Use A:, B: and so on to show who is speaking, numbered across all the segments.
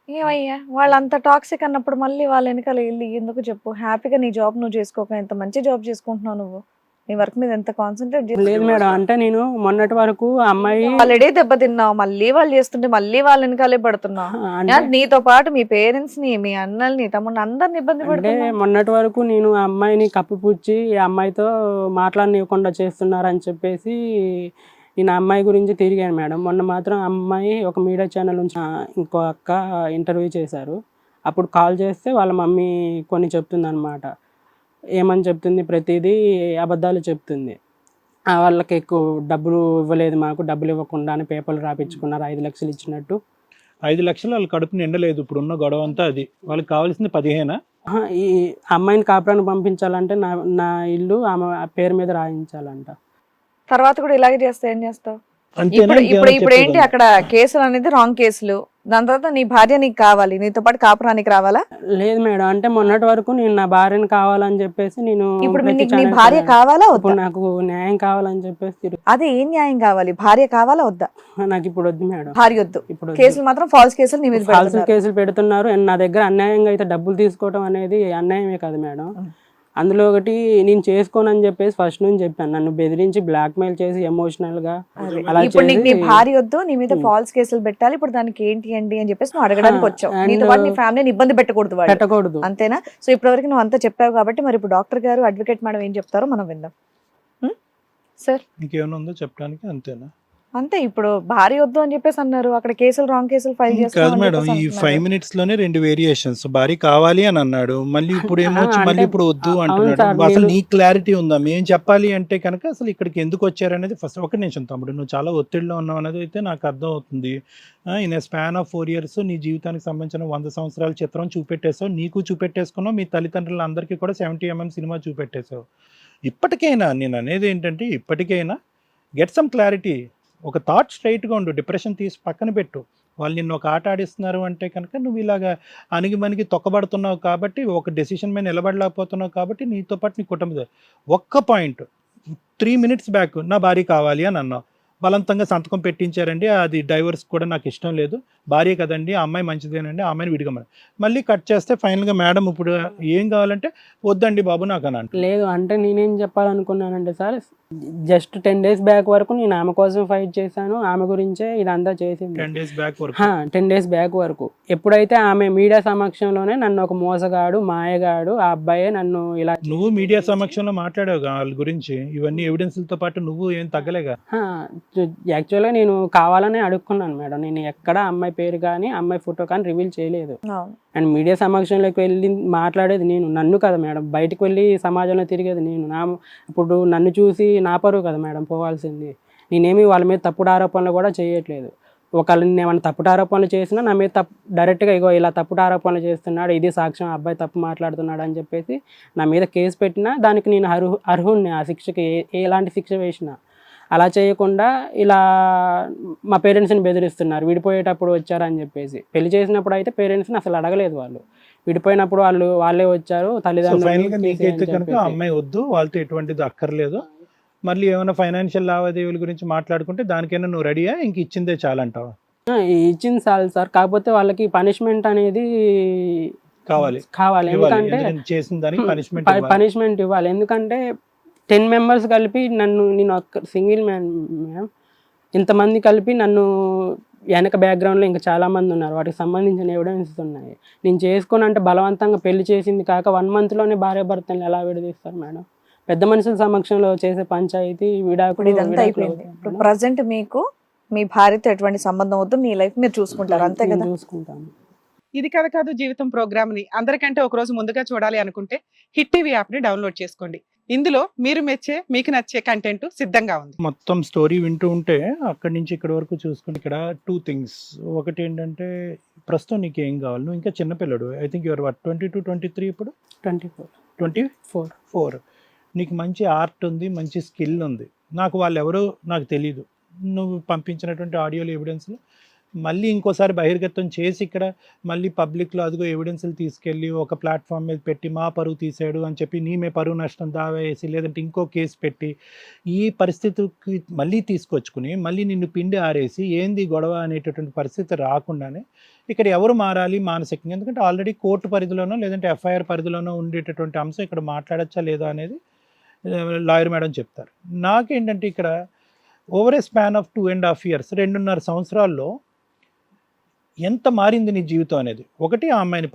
A: ఏమయ్యా వాళ్ళంత టాక్సిక్ అన్నప్పుడు మళ్ళీ వాళ్ళ వెనకాల వెళ్ళి ఎందుకు చెప్పు? హ్యాపీగా నీ జాబ్ నువ్వు చేసుకోక ఎంత మంచి జాబ్ చేసుకుంటున్నావు నువ్వు. నీ వర్క్ మీద ఎంత కాన్సన్ట్రేట్
B: లేదు
A: చేస్తున్నావు.
B: మేడం, అంటే నేను మొన్నటి వరకు ఆ అమ్మాయి
A: ఆల్రెడీ దెబ్బతిన్నావు, మళ్ళీ వాళ్ళు చేస్తుంటే మళ్ళీ వాళ్ళ వెనకాలే పడుతున్నావు.
B: అంటే
A: నీతో పాటు మీ పేరెంట్స్ ని, మీ అన్నల్ని, తమ్ముడిని అందరిని ఇబ్బంది
B: అంటే
A: పెడుతున్నావు.
B: మొన్నటి వరకు నేను ఆ అమ్మాయిని కప్పిపుచ్చి ఈ అమ్మాయితో మాట్లాడనివ్వకుండా చేస్తున్నారని చెప్పేసి నేను ఆ అమ్మాయి గురించి తిరిగాను మేడం. మొన్న మాత్రం ఆ అమ్మాయి ఒక మీడియా ఛానల్ నుంచి ఇంకో అక్క ఇంటర్వ్యూ చేశారు. అప్పుడు కాల్ చేస్తే వాళ్ళ మమ్మీ కొన్ని చెప్తుంది అనమాట. ఏమని చెప్తుంది, ప్రతిదీ అబద్ధాలు చెప్తుంది. వాళ్ళకి ఎక్కువ డబ్బులు ఇవ్వలేదు, మాకు డబ్బులు ఇవ్వకుండానే పేపర్లు రాపించుకున్నారు 5 లక్షలు ఇచ్చినట్టు.
C: 5 లక్షలు వాళ్ళ కడుపు నిండలేదు. ఇప్పుడు ఉన్న గొడవ అంతా అది. వాళ్ళకి కావాల్సింది 15.
B: ఈ అమ్మాయిని కాపురానికి పంపించాలంటే నా ఇల్లు ఆమె పేరు మీద రాయించాలంట.
A: తర్వాత కూడా ఇలాగే చేస్తే ఏం చేస్తావు?
C: అంతేనా?
A: ఇప్పుడు ఏంటి అక్కడ కేసులు అనేది రాంగ్ కేసులు. దాని తర్వాత నీ భార్య నీకు కావాలి, నీతో పాటు కాపురానికి రావాలా?
B: లేదు మేడం, అంటే మొన్నటి వరకు నేను నా భార్యని కావాలని చెప్పేసి నేను
A: ఇప్పుడు
B: ప్రతి
A: నీకు నీ
B: ఛానల్
A: భార్య కావాలా
B: ఇప్పుడు
A: వద్దా?
B: నాకు న్యాయం కావాలని చెప్పేసి
A: అదే ఏం న్యాయం కావాలి? భార్య కావాలా వద్దా?
B: నాకు ఇప్పుడు వద్దు మేడం.
A: భార్య వద్దు.
B: ఇప్పుడు వద్దు.
A: కేసులు మాత్రం ఫాల్స్ కేసులు నీ మీద
B: ఫాల్స్
A: పెడుతున్నారు.
B: కేసులు పెడుతున్నారు. నా దగ్గర అన్యాయంగా అయితే డబ్బులు తీసుకోవడం అనేది అన్యాయమే కదా మేడం. అందులో ఒకటి నేను చేసుకోనని చెప్పేసి ఫస్ట్ నుంచి చెప్పాను. నన్ను బెదిరించి బ్లాక్మెయిల్ చేసి ఎమోషనల్ గా అలా
A: ఇప్పుడు నీకు నీ
B: చేసి
A: భార్య వద్దు, నీ మీద ఫాల్స్ కేసులు పెట్టాలి, ఇప్పుడు దానికి ఏంటి అండి అని చెప్పేసి నువ్వు అడగడానికి వచ్చావు.
B: and
A: నీతో పాటు నీ ఫ్యామిలీని ఇబ్బంది పెట్టకూడదు వాళ్ళు.
B: పెట్టకూడదు.
A: అంతేనా? సో ఇప్పటివరకు నువ్వు అంతా చెప్పావు కాబట్టి మరి ఇప్పుడు డాక్టర్ గారు, అడ్వకేట్ మేడం ఏం చెప్తారో మనం విందాం. సార్
C: ఇంకేమైనా ఉందో చెప్పడానికి? అంతేనా?
A: అంతే, ఇప్పుడు భార్య వద్దు అని చెప్పేసి అన్నారు, అక్కడ కేసులు రాంగ్ కేసులు ఫైల్
C: కాదు మేడం, ఈ 5 minutes లోనే 2 వేరియేషన్స్. భారీ కావాలి అని అన్నాడు, మళ్ళీ ఇప్పుడు ఏమొచ్చి మళ్ళీ ఇప్పుడు వద్దు అంటున్నాడు.
B: సార్,
C: అసలు నీ క్లారిటీ ఉందా? మేము చెప్పాలి అంటే కనుక అసలు ఇక్కడికి ఎందుకు వచ్చారనేది ఫస్ట్. ఒక నిమిషం తమ్ముడు, నువ్వు చాలా ఒత్తిడిలో ఉన్నావు అనేది అయితే నాకు అర్థం అవుతుంది. In a span of 4 years నీ జీవితానికి సంబంధించిన 100 సంవత్సరాల చిత్రం చూపెట్టేసావు. నీకు చూపెట్టేసుకున్నావు, మీ తల్లిదండ్రులందరికీ కూడా 70mm సినిమా చూపెట్టేసావు. ఇప్పటికైనా నేను అనేది ఏంటంటే, ఇప్పటికైనా గెట్ సమ్ క్లారిటీ. ఒక థాట్ స్ట్రైట్గా ఉండు. డిప్రెషన్ తీసి పక్కన పెట్టు. వాళ్ళు నిన్ను ఒక ఆట ఆడిస్తున్నారు అంటే కనుక నువ్వు ఇలాగా అణిగి మణిగి తొక్కబడుతున్నావు కాబట్టి, ఒక డెసిషన్ మీద నిలబడలేకపోతున్నావు కాబట్టి, నీతో పాటు నీ కుటుంబం. ఒక్క పాయింట్, 3 minutes బ్యాక్ నా భార్య కావాలి అని అన్నావు. బలవంతంగా సంతకం పెట్టించారండి, అది డైవర్స్ కూడా నాకు ఇష్టం లేదు, భార్య కదండి, ఆ అమ్మాయి మంచిదేనండి, ఆ అమ్మాయిని విడిగమని. మళ్ళీ కట్ చేస్తే ఫైనల్గా మేడం ఇప్పుడు ఏం కావాలంటే వద్దండి బాబు నాకు అని అంట.
B: లేదు, అంటే నేనేం చెప్పాలనుకున్నానంటే సార్, జస్ట్ 10 days బ్యాక్ వరకు నేను ఆమె కోసం ఫైట్ చేశాను. ఆమె గురించే ఇదంతా చేసింది.
C: 10 days బ్యాక్ వరకు.
B: 10 days బ్యాక్ వరకు. ఎప్పుడైతే ఆమె మీడియా సమక్షంలోనే నన్ను ఒక మోసగాడు, మాయగాడు, ఆ అబ్బాయే నన్ను ఇలా.
C: నువ్వు మీడియా సమక్షంలో మాట్లాడావు వాళ్ళ గురించి, ఇవన్నీ ఎవిడెన్స్లతో పాటు నువ్వు ఏం తగ్గలేగా.
B: యాక్చువల్గా నేను కావాలనే అడుక్కున్నాను మేడం. నేను ఎక్కడ అమ్మాయి పేరు కానీ అమ్మాయి ఫోటో కానీ రివీల్ చేయలేదు. అండ్ మీడియా సమక్షంలోకి వెళ్ళి మాట్లాడేది నేను, నన్ను కదా మేడం. బయటకు వెళ్ళి సమాజంలో తిరిగేది నేను. ఇప్పుడు నన్ను చూసి నా పరువు కదా మేడం పోవాల్సింది. నేనేమి వాళ్ళ మీద తప్పుడు ఆరోపణలు కూడా చేయట్లేదు. ఒకవేళ నేను ఏమైనా తప్పుడు ఆరోపణలు చేసినా నా మీద డైరెక్ట్గా ఇగో ఇలా తప్పుడు ఆరోపణలు చేస్తున్నాడు, ఇది సాక్ష్యం, అబ్బాయి తప్పు మాట్లాడుతున్నాడు అని చెప్పేసి నా మీద కేసు పెట్టినా దానికి నేను అర్హుణ్ణి. ఆ శిక్షకి ఎలాంటి శిక్ష వేసినా. అలా చేయకుండా ఇలా మా పేరెంట్స్ని బెదిరిస్తున్నారు, విడిపోయేటప్పుడు వచ్చారని చెప్పేసి. పెళ్లి చేసినప్పుడు అయితే పేరెంట్స్ని అసలు అడగలేదు వాళ్ళు. విడిపోయినప్పుడు వాళ్ళే వచ్చారు
C: ఫైనల్గా నీకైతే కనుక
B: తల్లిదండ్రులు.
C: అమ్మాయి వద్దు, వాళ్ళతో ఎటువంటిది అక్కర్లేదు. మళ్ళీ ఏమైనా ఫైనాన్షియల్ లావాదేవీల గురించి మాట్లాడుకుంటే దానికైనా నువ్వు రెడీయా, ఇంక ఇచ్చిందే చాలంటావా?
B: ఇచ్చింది చాలు సార్, కాకపోతే వాళ్ళకి పనిష్మెంట్ అనేది
C: కావాలి.
B: ఎందుకంటే
C: చేసిన దానికి
B: పనిష్మెంట్ ఇవ్వాలి. ఎందుకంటే 10 members కలిపి నేను ఒక్క సింగిల్ మ్యాన్ మ్యామ్, ఇంతమంది కలిపి నన్ను వెనక బ్యాక్గ్రౌండ్లో ఇంకా చాలామంది ఉన్నారు, వాటికి సంబంధించిన ఎవిడెన్స్ ఉన్నాయి. నేను చేసుకుని అంటే బలవంతంగా పెళ్లి చేసింది కాక 1 monthలోనే భార్యాభర్తలు ఎలా విడదీస్తారు మేడం? పెద్ద మనుషుల సమక్షంలో చేసే పంచాయతీ విడాకుడు.
A: ఇదంతా అయిపోయింది. ఇప్పుడు ప్రజెంట్ మీకు మీ భార్యతో ఎటువంటి సంబంధం వద్దు, మీ లైఫ్ మీరు చూసుకుంటారు, అంతే కదా?
B: చూసుకుంటాను.
D: ఇది కథ కాదు జీవితం ప్రోగ్రామ్ ని అందరికంటే ఒక రోజు ముందుగా చూడాలి అనుకుంటే హిట్ టీవీ యాప్ ని డౌన్లోడ్ చేసుకోండి. ఇందులో మీరు మెచ్చే, మీకు నచ్చే కంటెంట్ సిద్ధంగా ఉంది.
C: మొత్తం స్టోరీ వింటూ ఉంటే అక్కడి నుంచి ఇక్కడి వరకు చూసుకుంటే ఇక్కడ 2 things. ఒకటి ఏంటంటే, ప్రస్తుతం నీకు ఏం కావాలి? నువ్వు ఇంకా చిన్నపిల్లడు. ఐ థింక్ యువర్ 22, 23 ఇప్పుడు 24. నీకు మంచి ఆర్ట్ ఉంది, మంచి స్కిల్ ఉంది. నాకు వాళ్ళు ఎవరో నాకు తెలీదు. నువ్వు పంపించినటువంటి ఆడియోలు ఎవిడెన్స్లో మళ్ళీ ఇంకోసారి బహిర్గతం చేసి ఇక్కడ మళ్ళీ పబ్లిక్లో అదిగో ఎవిడెన్స్లు తీసుకెళ్ళి ఒక ప్లాట్ఫామ్ మీద పెట్టి మా పరువు తీసాడు అని చెప్పి నీమే పరువు నష్టం దావా వేసి లేదంటే ఇంకో కేసు పెట్టి ఈ పరిస్థితికి మళ్ళీ తీసుకొచ్చుకుని మళ్ళీ నిన్ను పిండి ఆరేసి ఏంది గొడవ అనేటటువంటి పరిస్థితి రాకుండానే ఇక్కడ ఎవరు మారాలి మానసికంగా, ఎందుకంటే ఆల్రెడీ కోర్టు పరిధిలోనో లేదంటే ఎఫ్ఐఆర్ పరిధిలోనో ఉండేటటువంటి అంశం ఇక్కడ మాట్లాడచ్చా లేదా అనేది లాయర్ మేడం చెప్తారు. నాకేంటంటే ఇక్కడ over a span of 2.5 years 2.5 సంవత్సరాల్లో ఎంత మారింది నీ జీవితం అనేది. ఒకటి, ఆ అమ్మాయిని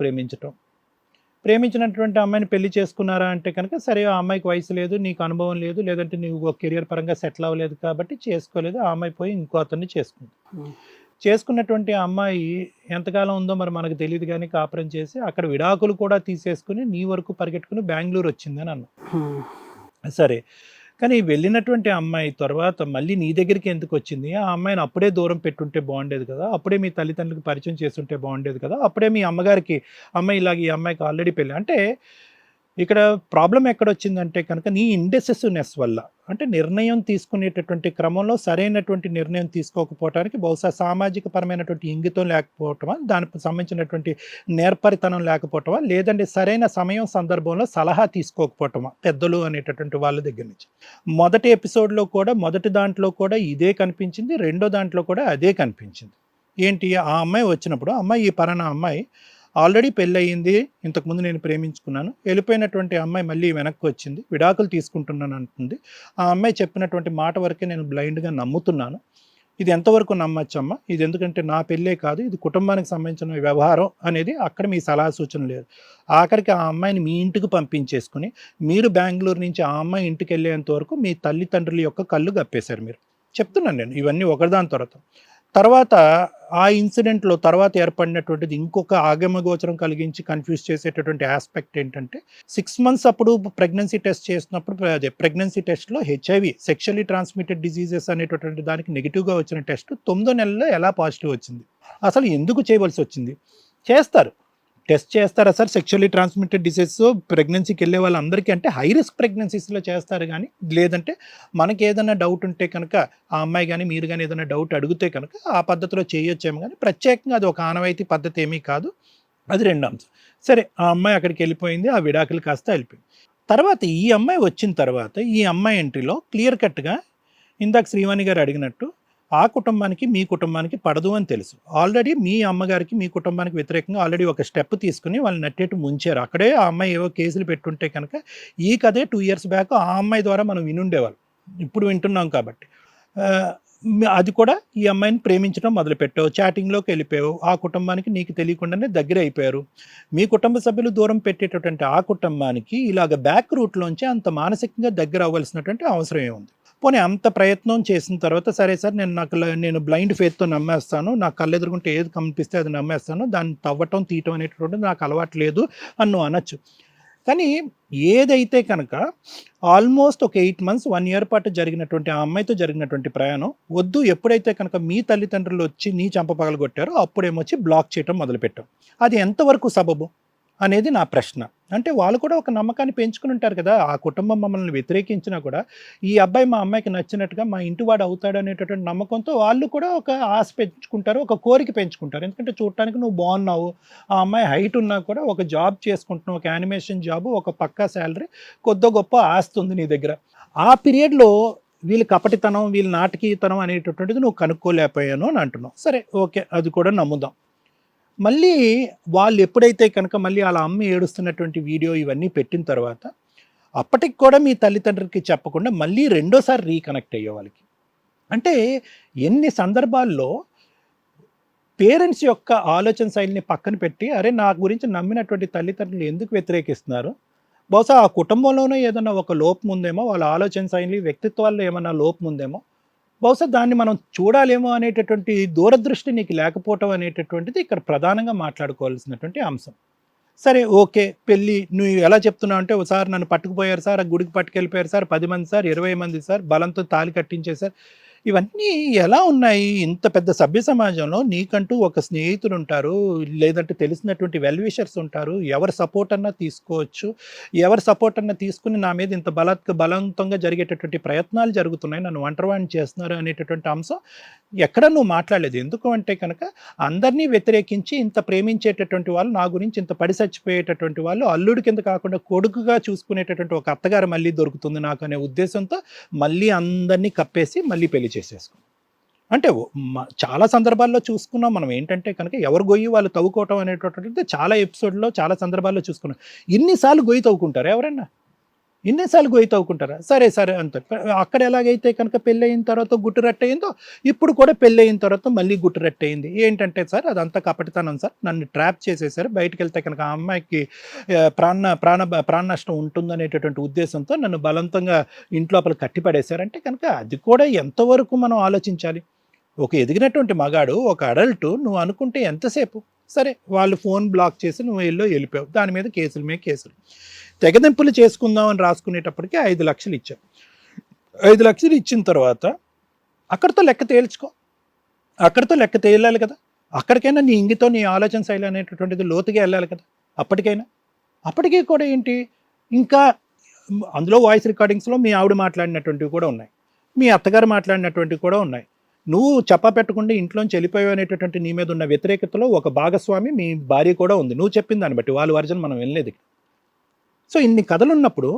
C: ప్రేమించినటువంటి అమ్మాయిని పెళ్లి చేసుకున్నారా అంటే కనుక సరే ఆ అమ్మాయికి వయసు లేదు, నీకు అనుభవం లేదు, లేదంటే నువ్వు కెరియర్ పరంగా సెటిల్ అవ్వలేదు కాబట్టి చేసుకోలేదు. ఆ అమ్మాయి పోయి ఇంకో అతన్ని చేసుకుంది. చేసుకున్నటువంటి ఆ అమ్మాయి ఎంతకాలం ఉందో మరి మనకు తెలియదు కానీ కాపురం చేసి అక్కడ విడాకులు కూడా తీసేసుకుని నీ వరకు పరిగెట్టుకుని బెంగళూరు వచ్చిందని అన్నా. సరే, కానీ వెళ్ళినటువంటి అమ్మాయి తర్వాత మళ్ళీ నీ దగ్గరికి ఎందుకు వచ్చింది? ఆ అమ్మాయిని అప్పుడే దూరం పెట్టుంటే బాగుండేది కదా, అప్పుడే మీ తల్లిదండ్రులకు పరిచయం చేస్తుంటే బాగుండేది కదా, అప్పుడే మీ అమ్మగారికి అమ్మాయి ఇలాగ ఈ అమ్మాయికి ఆల్రెడీ పెళ్ళి. అంటే ఇక్కడ ప్రాబ్లం ఎక్కడొచ్చిందంటే కనుక నీ ఇండెసిసివ్నెస్ వల్ల, అంటే నిర్ణయం తీసుకునేటటువంటి క్రమంలో సరైనటువంటి నిర్ణయం తీసుకోకపోవటానికి బహుశా సామాజిక పరమైనటువంటి ఇంగితం లేకపోవటమా, దానికి సంబంధించినటువంటి నేర్పరితనం లేకపోవటమా, లేదంటే సరైన సమయం సందర్భంలో సలహా తీసుకోకపోవటమా పెద్దలు అనేటటువంటి వాళ్ళ దగ్గర నుంచి. మొదటి ఎపిసోడ్లో కూడా మొదటి దాంట్లో కూడా ఇదే కనిపించింది, రెండో దాంట్లో కూడా అదే కనిపించింది. ఏంటి, ఆ అమ్మాయి వచ్చినప్పుడు అమ్మాయి ఈ పలానా అమ్మాయి ఆల్రెడీ పెళ్ళయింది, ఇంతకుముందు నేను ప్రేమించుకున్నాను, వెళ్ళిపోయినటువంటి అమ్మాయి మళ్ళీ వెనక్కి వచ్చింది, విడాకులు తీసుకుంటున్నాను అంటుంది. ఆ అమ్మాయి చెప్పినటువంటి మాట వరకే నేను బ్లైండ్గా నమ్ముతున్నాను. ఇది ఎంతవరకు నమ్మచ్చమ్మా? ఇది ఎందుకంటే నా పెళ్ళే కాదు, ఇది కుటుంబానికి సంబంధించిన వ్యవహారం అనేది అక్కడ మీ సలహా సూచన లేదు. ఆఖరికి ఆ అమ్మాయిని మీ ఇంటికి పంపించేసుకుని మీరు బెంగళూరు నుంచి ఆ అమ్మాయి ఇంటికి వెళ్ళేంత వరకు మీ తల్లిదండ్రుల యొక్క కళ్ళు గప్పేశారు. మీరు చెప్తున్నాను నేను ఇవన్నీ ఒకదాని తర్వాత ఆ ఇన్సిడెంట్లో తర్వాత ఏర్పడినటువంటిది ఇంకొక ఆగమగోచరం కలిగించి కన్ఫ్యూజ్ చేసేటటువంటి ఆస్పెక్ట్ ఏంటంటే 6 months అప్పుడు ప్రెగ్నెన్సీ టెస్ట్ చేసినప్పుడు అదే ప్రెగ్నెన్సీ టెస్ట్లో హెచ్ఐవి సెక్షువల్లీ ట్రాన్స్మిటెడ్ డిసీజెస్ అనేటటువంటి దానికి నెగిటివ్గా వచ్చిన టెస్ట్ 9వ నెలలో ఎలా పాజిటివ్ వచ్చింది? అసలు ఎందుకు చేయవలసి వచ్చింది? టెస్ట్ చేస్తారా సార్? సెక్షువల్లీ ట్రాన్స్మిటెడ్ డిసీజెస్ ప్రెగ్నెన్సీకి వెళ్ళే వాళ్ళందరికీ అంటే హై రిస్క్ ప్రెగ్నెన్సీస్లో చేస్తారు, కానీ లేదంటే మనకి ఏదైనా డౌట్ ఉంటే కనుక ఆ అమ్మాయి కానీ మీరు కానీ ఏదైనా డౌట్ అడిగితే కనుక ఆ పద్ధతిలో చేయొచ్చేమో, కానీ ప్రత్యేకంగా అది ఒక ఆనవాయితీ పద్ధతి ఏమీ కాదు. అది రెండో అంశం. సరే, ఆ అమ్మాయి అక్కడికి వెళ్ళిపోయింది, ఆ విడాకులు కాస్త వెళ్ళిపోయింది. తర్వాత ఈ అమ్మాయి వచ్చిన తర్వాత ఈ అమ్మాయి ఎంట్రీలో క్లియర్ కట్గా ఇందాక శ్రీవాణి గారు అడిగినట్టు ఆ కుటుంబానికి మీ కుటుంబానికి పడదు అని తెలుసు. ఆల్రెడీ మీ అమ్మగారికి మీ కుటుంబానికి వ్యతిరేకంగా ఆల్రెడీ ఒక స్టెప్ తీసుకుని వాళ్ళు నట్టేట్టు ముంచారు. అక్కడే ఆ అమ్మాయి ఏవో కేసులు పెట్టుంటే కనుక ఈ కథే 2 years బ్యాక్ ఆ అమ్మాయి ద్వారా మనం వినుండేవాళ్ళం, ఇప్పుడు వింటున్నాం కాబట్టి. అది కూడా ఈ అమ్మాయిని ప్రేమించడం మొదలుపెట్టావు, చాటింగ్లోకి వెళ్ళిపోయావు, ఆ కుటుంబానికి నీకు తెలియకుండానే దగ్గర అయిపోయారు. మీ కుటుంబ సభ్యులు దూరం పెట్టేటటువంటి ఆ కుటుంబానికి ఇలాగ బ్యాక్ రూట్లోంచి అంత మానసికంగా దగ్గర అవ్వాల్సినటువంటి అవసరం ఏముంది? పోనీ అంత ప్రయత్నం చేసిన తర్వాత సరే సార్ నేను బ్లైండ్ ఫెయిత్తో నమ్మేస్తాను, నాకు కళ్ళు ఎదురుకుంటే ఏది కనిపిస్తే అది నమ్మేస్తాను, దాన్ని తవ్వటం తీయటం అనేటువంటిది నాకు అలవాటు లేదు అని నువ్వు అనొచ్చు. కానీ ఏదైతే కనుక ఆల్మోస్ట్ ఒక 8 months 1 year పాటు జరిగినటువంటి ఆ అమ్మాయితో జరిగినటువంటి ప్రయాణం వద్దు, ఎప్పుడైతే కనుక మీ తల్లిదండ్రులు వచ్చి నీ చంప పగలగొట్టారో అప్పుడేమొచ్చి బ్లాక్ చేయటం మొదలుపెట్టాం. అది ఎంతవరకు సబబు అనేది నా ప్రశ్న. అంటే వాళ్ళు కూడా ఒక నమ్మకాన్ని పెంచుకుని ఉంటారు కదా, ఆ కుటుంబం మమ్మల్ని వ్యతిరేకించినా కూడా ఈ అబ్బాయి మా అమ్మాయికి నచ్చినట్టుగా మా ఇంటివాడు అవుతాడు అనేటటువంటి నమ్మకంతో వాళ్ళు కూడా ఒక ఆశ పెంచుకుంటారు, ఒక కోరిక పెంచుకుంటారు. ఎందుకంటే చూడటానికి నువ్వు బాగున్నావు, ఆ అమ్మాయి హైట్ ఉన్నా కూడా ఒక జాబ్ చేసుకుంటున్నావు, ఒక యానిమేషన్ జాబ్, ఒక పక్కా శాలరీ, కొద్ది గొప్ప ఆస్తి ఉంది నీ దగ్గర. ఆ పీరియడ్లో వీళ్ళ కపటితనం వీళ్ళ నాటకీయతనం అనేటటువంటిది నువ్వు కనుక్కోలేకపోయాను అని అంటున్నావు. సరే, ఓకే, అది కూడా నమ్ముదాం. మళ్ళీ వాళ్ళు ఎప్పుడైతే కనుక మళ్ళీ అలా అమ్మ ఏడుస్తున్నటువంటి వీడియో ఇవన్నీ పెట్టిన తర్వాత అప్పటికి కూడా మీ తల్లిదండ్రులకి చెప్పకుండా మళ్ళీ రెండోసారి రీకనెక్ట్ అయ్యే వాళ్ళకి. అంటే ఎన్ని సందర్భాల్లో పేరెంట్స్ యొక్క ఆలోచన శైలిని పక్కన పెట్టి అరే నా గురించి నమ్మినటువంటి తల్లిదండ్రులు ఎందుకు వ్యతిరేకిస్తున్నారు, బహుశా ఆ కుటుంబంలోనే ఏదైనా ఒక లోపం ఉందేమో, వాళ్ళ ఆలోచన శైలి వ్యక్తిత్వాల్లో ఏమైనా లోపం ఉందేమో, బహుశా దాన్ని మనం చూడాలేమో అనేటటువంటి దూరదృష్టి నీకు లేకపోవటం అనేటటువంటిది ఇక్కడ ప్రధానంగా మాట్లాడుకోవాల్సినటువంటి అంశం. సరే, ఓకే, పెళ్ళి నువ్వు ఎలా చెప్తున్నావు అంటే ఒకసారి నన్ను పట్టుకుపోయారు సార్, ఆ గుడికి పట్టుకెళ్ళిపోయారు సార్, 10 మంది సార్, 20 మంది సార్, బలంతో తాళి కట్టించేశారు. ఇవన్నీ ఎలా ఉన్నాయి? ఇంత పెద్ద సభ్య సమాజంలో నీకంటూ ఒక స్నేహితులు ఉంటారు, లేదంటే తెలిసినటువంటి వెల్ విషర్స్ ఉంటారు. ఎవరి సపోర్ట్ అన్నా తీసుకోవచ్చు. ఎవరి సపోర్ట్ అన్నా తీసుకుని నా మీద ఇంత బలవంతంగా జరిగేటటువంటి ప్రయత్నాలు జరుగుతున్నాయి, నన్ను ఒంటరివాడిని చేస్తున్నారు అనేటటువంటి అంశం ఎక్కడ నువ్వు మాట్లాడలేదు. ఎందుకు అంటే కనుక అందరినీ వ్యతిరేకించి ఇంత ప్రేమించేటటువంటి వాళ్ళు, నా గురించి ఇంత పడి చచ్చిపోయేటటువంటి వాళ్ళు, అల్లుడి కింద కాకుండా కొడుకుగా చూసుకునేటటువంటి ఒక అత్తగారు మళ్ళీ దొరుకుతుంది నాకు అనే ఉద్దేశంతో మళ్ళీ అందరినీ కప్పేసి మళ్ళీ పెళ్లి చేసేసుకో. అంటే చాలా సందర్భాల్లో చూసుకున్నాం మనం. ఏంటంటే కనుక ఎవరు గొయ్యి వాళ్ళు తవ్వుకోవటం అనేటటువంటిది చాలా ఎపిసోడ్లో చాలా సందర్భాల్లో చూసుకున్నాం. ఇన్నిసార్లు గొయ్యి తవ్వుకుంటారా ఎవరైనా? ఇన్నిసార్లు గొయ్యి తవ్వుకుంటారా? సరే అంత అక్కడ ఎలాగైతే కనుక పెళ్ళి అయిన తర్వాత గుట్టు రట్టయిందో, ఇప్పుడు కూడా పెళ్ళి అయిన తర్వాత మళ్ళీ గుట్టు రట్టయింది. ఏంటంటే సార్ అదంతా కపటితనం సార్, నన్ను ట్రాప్ చేసేసారు, బయటకు వెళ్తే కనుక ఆ అమ్మాయికి ప్రాణ నష్టం ఉంటుందనేటటువంటి ఉద్దేశంతో నన్ను బలవంతంగా ఇంట్లోపల కట్టిపడేశారంటే కనుక అది కూడా ఎంతవరకు మనం ఆలోచించాలి? ఒక ఎదిగినటువంటి మగాడు, ఒక అడల్ట్, నువ్వు అనుకుంటే ఎంతసేపు? సరే వాళ్ళు ఫోన్ బ్లాక్ చేసి నువ్వు వెళ్ళిపోయావు, దాని మీద కేసుల మీద కేసులు. తెగదెంపులు చేసుకుందామని రాసుకునేటప్పటికి 5 లక్షలు ఇచ్చారు. 5 లక్షలు ఇచ్చిన తర్వాత అక్కడితో లెక్క తేల్చుకో, అక్కడితో లెక్క తేలాలి కదా. అక్కడికైనా నీ ఇంగితో నీ ఆలోచన శైలి అనేటటువంటిది లోతుగా వెళ్ళాలి కదా. అప్పటికీ కూడా ఏంటి, ఇంకా అందులో వాయిస్ రికార్డింగ్స్లో మీ ఆవిడ మాట్లాడినటువంటివి కూడా ఉన్నాయి, మీ అత్తగారు మాట్లాడినటువంటివి కూడా ఉన్నాయి. నువ్వు చెప్పా పెట్టకుండా ఇంట్లోంచి వెళ్ళిపోయావు అనేటటువంటి నీ మీద ఉన్న వ్యతిరేకతలో ఒక భాగస్వామి మీ భార్య కూడా ఉంది. నువ్వు చెప్పిన దాన్ని బట్టి వాళ్ళ వర్జన్ మనం వెళ్ళలేదు. సో ఇన్ని కథలు ఉన్నప్పుడు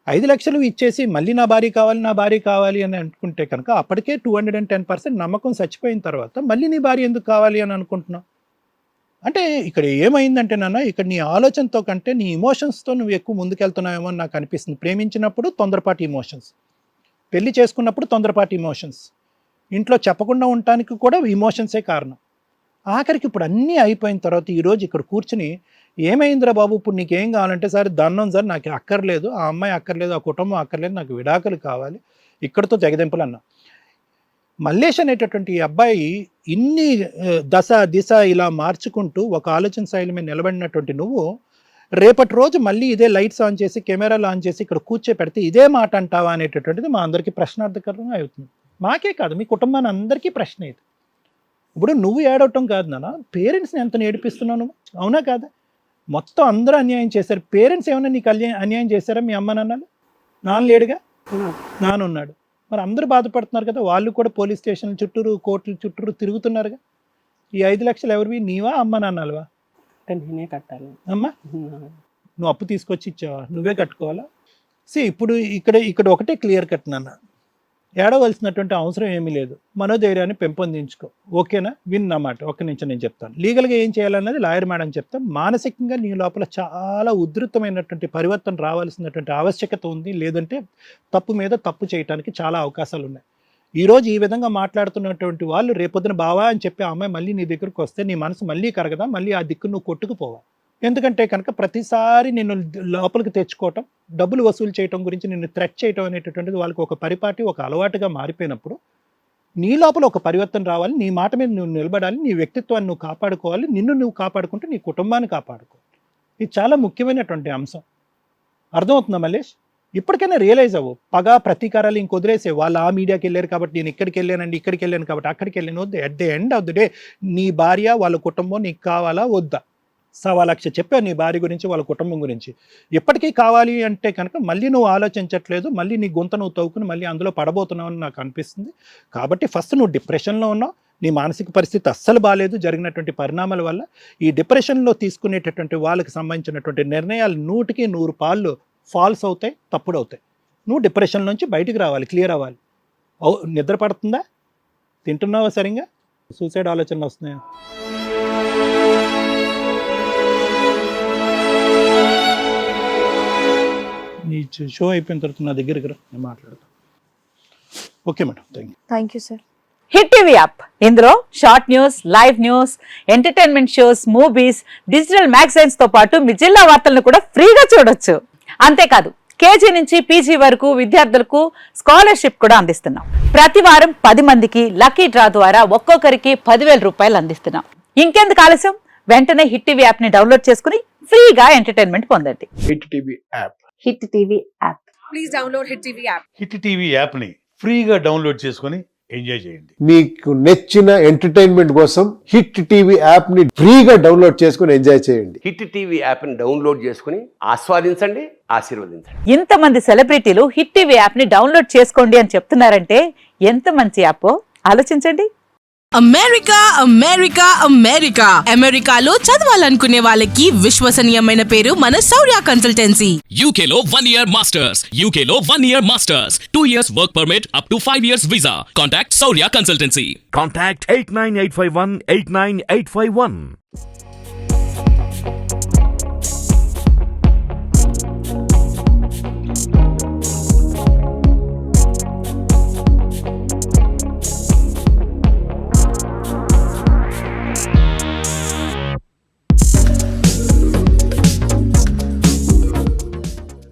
C: 5 లక్షలు ఇచ్చేసి మళ్ళీ నా భార్య కావాలి అని అనుకుంటే కనుక అప్పటికే 210% నమ్మకం చచ్చిపోయిన తర్వాత మళ్ళీ నీ భార్య ఎందుకు కావాలి అని అనుకుంటున్నావు? అంటే ఇక్కడ ఏమైందంటే నాన్న, ఇక్కడ నీ ఆలోచనతో కంటే నీ ఇమోషన్స్తో నువ్వు ఎక్కువ ముందుకెళ్తున్నావేమో అని నాకు అనిపిస్తుంది. ప్రేమించినప్పుడు తొందరపాటి ఇమోషన్స్, పెళ్లి చేసుకున్నప్పుడు తొందరపాటి ఇమోషన్స్, ఇంట్లో చెప్పకుండా ఉండటానికి కూడా ఇమోషన్సే కారణం. ఆఖరికి ఇప్పుడు అన్నీ అయిపోయిన తర్వాత ఈరోజు ఇక్కడ కూర్చుని ఏమైందిరా బాబు, ఇప్పుడు నీకేం కావాలంటే సార్ దన్నం సార్, నాకు అక్కర్లేదు, ఆ అమ్మాయి అక్కర్లేదు, ఆ కుటుంబం అక్కర్లేదు, నాకు విడాకులు కావాలి, ఇక్కడితో తెగదెంపులు అన్నా. మల్లేష్ అనేటటువంటి ఈ అబ్బాయి ఇన్ని దిశ ఇలా మార్చుకుంటూ ఒక ఆలోచన శైలి మీద నిలబడినటువంటి నువ్వు రేపటి రోజు మళ్ళీ ఇదే లైట్స్ ఆన్ చేసి కెమెరాలు ఆన్ చేసి ఇక్కడ కూర్చోపెడితే ఇదే మాట అంటావా అనేటటువంటిది మా అందరికీ ప్రశ్నార్థకరంగా అవుతుంది. మాకే కాదు, మీ కుటుంబాన్ని అందరికీ ప్రశ్న ఇది. ఇప్పుడు నువ్వు ఏడవటం కాదు నాన్న, పేరెంట్స్ని ఎంత ఏడిపిస్తున్నావు నువ్వు, అవునా కాదా? మొత్తం అందరూ అన్యాయం చేశారు. పేరెంట్స్ ఏమైనా నీకు అన్యాయం చేశారా? మీ అమ్మ నాన్నలు? నాన్న లేడుగా, నాన్న ఉన్నాడు. మరి అందరూ బాధపడుతున్నారు కదా, వాళ్ళు కూడా పోలీస్ స్టేషన్ల చుట్టూరు కోర్టుల చుట్టూరు తిరుగుతున్నారుగా. ఈ 5 లక్షలు ఎవరివి, నీవా అమ్మ నాన్నలువా?
B: నేనే కట్టాలి.
C: అమ్మా నువ్వు అప్పు తీసుకొచ్చి ఇచ్చావా? నువ్వే కట్టుకోవాలా? ఇప్పుడు ఇక్కడ ఒకటే క్లియర్ కట్ నాన్న, ఏడవలసినటువంటి అవసరం ఏమీ లేదు. మనోధైర్యాన్ని పెంపొందించుకో, ఓకేనా? విన్నమాట. ఒక్క నిమిషం నేను చెప్తాను. లీగల్గా ఏం చేయాలన్నది లాయర్ మేడం చెప్తాను. మానసికంగా నీ లోపల చాలా ఉధృతమైనటువంటి పరివర్తన రావాల్సినటువంటి ఆవశ్యకత ఉంది. లేదంటే తప్పు మీద తప్పు చేయడానికి చాలా అవకాశాలు ఉన్నాయి. ఈరోజు ఈ విధంగా మాట్లాడుతున్నటువంటి వాళ్ళు రేపొద్దున బావా అని చెప్పి ఆ అమ్మాయి మళ్ళీ నీ దగ్గరకు వస్తే నీ మనసు మళ్ళీ కరగదా? మళ్ళీ ఆ దిక్కు నువ్వు కొట్టుకుపోవా? ఎందుకంటే కనుక ప్రతిసారి నిన్ను లోపలికి తెచ్చుకోవటం, డబ్బులు వసూలు చేయటం గురించి నిన్ను థ్రెట్ చేయటం అనేటటువంటిది వాళ్ళకి ఒక పరిపాటి, ఒక అలవాటుగా మారిపోయినప్పుడు నీ లోపల ఒక పరివర్తన రావాలి. నీ మాట మీద నువ్వు నిలబడాలి, నీ వ్యక్తిత్వాన్ని నువ్వు కాపాడుకోవాలి, నిన్ను నువ్వు కాపాడుకుంటే నీ కుటుంబాన్ని కాపాడుకోవాలి. ఇది చాలా ముఖ్యమైనటువంటి అంశం. అర్థమవుతుందా మల్లేష్? ఇప్పటికైనా రియలైజ్ అవ్వు. పగ ప్రతీకారాలు ఇంకొదిలేసే. వాళ్ళు ఆ మీడియాకి వెళ్ళారు కాబట్టి నేను ఇక్కడికి వెళ్ళాను కాబట్టి అక్కడికి వెళ్ళాను వద్దు. At the end of the day నీ భార్య వాళ్ళ కుటుంబం నీకు కావాలా వద్దా? 1.25 లక్షలు చెప్పావు నీ భార్య గురించి, వాళ్ళ కుటుంబం గురించి. ఎప్పటికీ కావాలి అంటే కనుక మళ్ళీ నువ్వు ఆలోచించట్లేదు, మళ్ళీ నీ గుంత నువ్వు తవ్వుకుని మళ్ళీ అందులో పడబోతున్నావు అని నాకు అనిపిస్తుంది. కాబట్టి ఫస్ట్ నువ్వు డిప్రెషన్లో ఉన్నావు, నీ మానసిక పరిస్థితి అస్సలు బాగాలేదు జరిగినటువంటి పరిణామాల వల్ల. ఈ డిప్రెషన్లో తీసుకునేటటువంటి వాళ్ళకి సంబంధించినటువంటి నిర్ణయాలు 100కి 100 పాళ్ళు ఫాల్స్ అవుతాయి, తప్పుడు అవుతాయి. నువ్వు డిప్రెషన్ నుంచి బయటికి రావాలి, క్లియర్ అవ్వాలి. నిద్ర పడుతుందా? తింటున్నావా సరిగ్గా? సూసైడ్ ఆలోచనలు వస్తున్నాయా? నీ షో అయిపోయిన తర్వాత నా దగ్గరికి రా, నేను మాట్లాడతాను. Okay madam,
A: thank you sir.
E: Hit TV app, ఇందులో short news, live news, entertainment shows, movies, digital magazines తో పాటు మీ జిల్లా వార్తలను కూడా ఫ్రీగా చూడొచ్చు. అంతేకాదు కేజీ నుంచి పీజీ వరకు విద్యార్థులకు స్కాలర్షిప్ కూడా అందిస్తున్నాం. ప్రతి వారం 10 మందికి లక్కీ డ్రా ద్వారా ఒక్కొక్కరికి 10,000 రూపాయలు అందిస్తున్నాం. ఇంకెందుకు ఆలస్యం, వెంటనే హిట్ టీవీ యాప్ ని డౌన్లోడ్ చేసుకుని ఫ్రీగా ఎంటర్టైన్మెంట్ పొందండి.
F: Hit TV app.
E: Hit TV app.
G: Please download hit TV app.
F: Hit TV యాప్ని ఫ్రీగా డౌన్లోడ్ చేసుకొని ఎంజాయ్ చేయండి.
G: మీకు నచ్చిన ఎంటర్టైన్మెంట్ కోసం హిట్ టీవీ యాప్ ని ఫ్రీగా డౌన్లోడ్ చేసుకుని ఎంజాయ్ చేయండి.
H: హిట్ టీవీ యాప్ని డౌన్లోడ్ చేసుకుని ఆస్వాదించండి, ఆశీర్వదించండి.
E: ఇంతమంది సెలబ్రిటీలు హిట్ టీవీ యాప్ ని డౌన్లోడ్ చేసుకోండి అని చెప్తున్నారంటే ఎంత మంచి యాప్ ఆలోచించండి.
I: అమెరికా అమెరికా అమెరికా అమెరికాలో చదవాలనుకునే వాళ్ళకి విశ్వసనీయమైన పేరు మన శౌర్య కన్సల్టెన్సీ.
J: UK లో 1 year masters, UK లో 1 year masters, 2 years work permit up to 5 years visa. Contact Saurya Consultancy.
F: Contact 89851 89851.